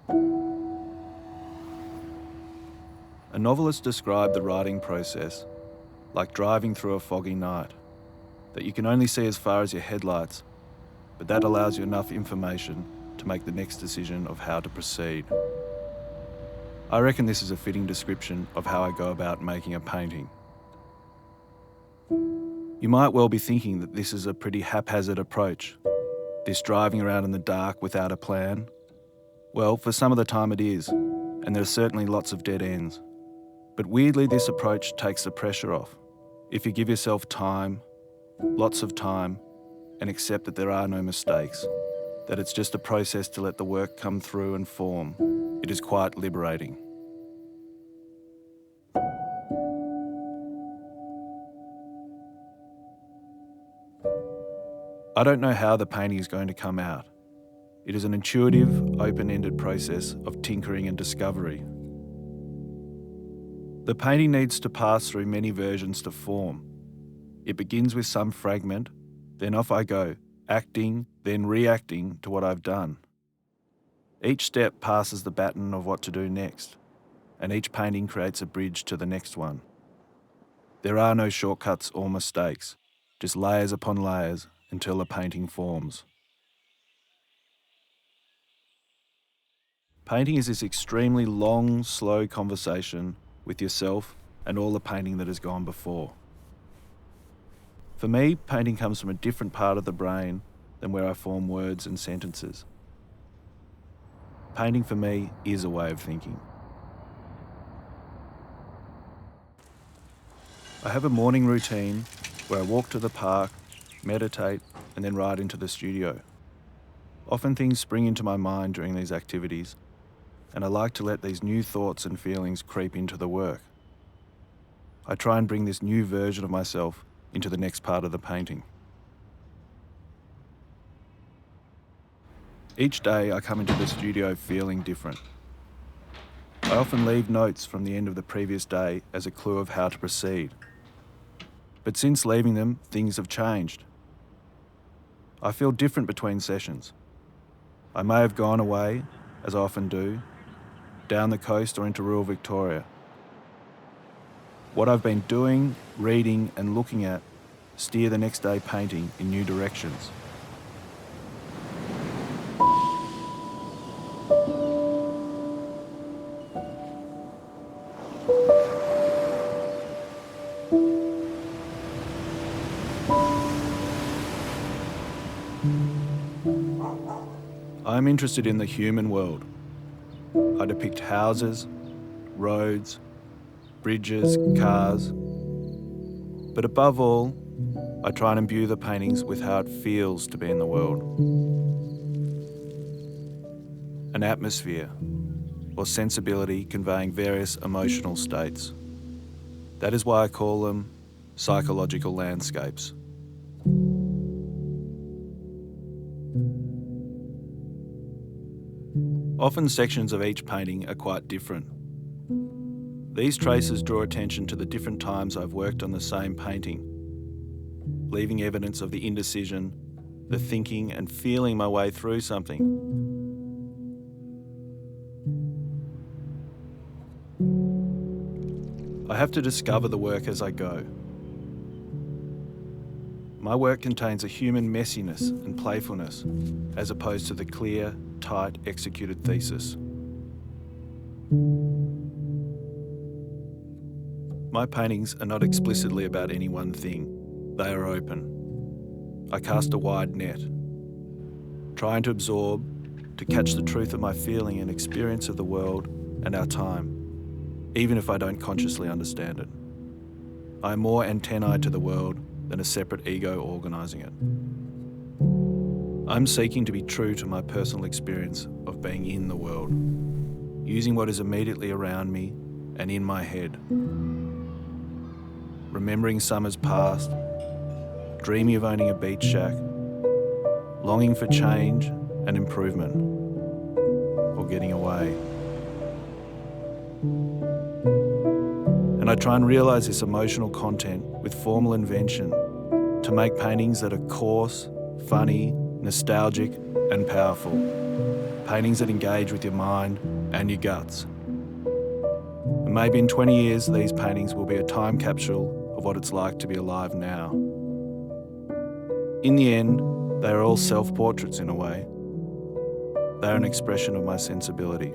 A novelist described the writing process like driving through a foggy night, that you can only see as far as your headlights, but that allows you enough information to make the next decision of how to proceed. I reckon this is a fitting description of how I go about making a painting. You might well be thinking that this is a pretty haphazard approach, this driving around in the dark without a plan. Well, for some of the time it is, and there are certainly lots of dead ends. But weirdly, this approach takes the pressure off. If you give yourself time, lots of time, and accept that there are no mistakes, that it's just a process to let the work come through and form, it is quite liberating. I don't know how the painting is going to come out. It is an intuitive, open-ended process of tinkering and discovery. The painting needs to pass through many versions to form. It begins with some fragment, then off I go, acting, then reacting to what I've done. Each step passes the baton of what to do next, and each painting creates a bridge to the next one. There are no shortcuts or mistakes, just layers upon layers until a painting forms. Painting is this extremely long, slow conversation with yourself and all the painting that has gone before. For me, painting comes from a different part of the brain than where I form words and sentences. Painting for me is a way of thinking. I have a morning routine where I walk to the park, meditate, and then ride into the studio. Often things spring into my mind during these activities, and I like to let these new thoughts and feelings creep into the work. I try and bring this new version of myself into the next part of the painting. Each day I come into the studio feeling different. I often leave notes from the end of the previous day as a clue of how to proceed. But since leaving them, things have changed. I feel different between sessions. I may have gone away, as I often do, down the coast or into rural Victoria. What I've been doing, reading and looking at steer the next day painting in new directions. I'm interested in the human world. I depict houses, roads, bridges, cars. But above all, I try and imbue the paintings with how it feels to be in the world. An atmosphere or sensibility conveying various emotional states. That is why I call them psychological landscapes. Often sections of each painting are quite different. These traces draw attention to the different times I've worked on the same painting, leaving evidence of the indecision, the thinking and feeling my way through something. I have to discover the work as I go. My work contains a human messiness and playfulness, as opposed to the clear, tight, executed thesis. My paintings are not explicitly about any one thing. They are open. I cast a wide net, trying to absorb, to catch the truth of my feeling and experience of the world and our time, even if I don't consciously understand it. I am more antennae to the world than a separate ego organising it. I'm seeking to be true to my personal experience of being in the world, using what is immediately around me and in my head. Remembering summers past, dreaming of owning a beach shack, longing for change and improvement, or getting away. And I try and realise this emotional content with formal invention to make paintings that are coarse, funny, nostalgic and powerful, paintings that engage with your mind and your guts. And maybe in 20 years, these paintings will be a time capsule of what it's like to be alive now. In the end, they are all self-portraits in a way. They are an expression of my sensibility.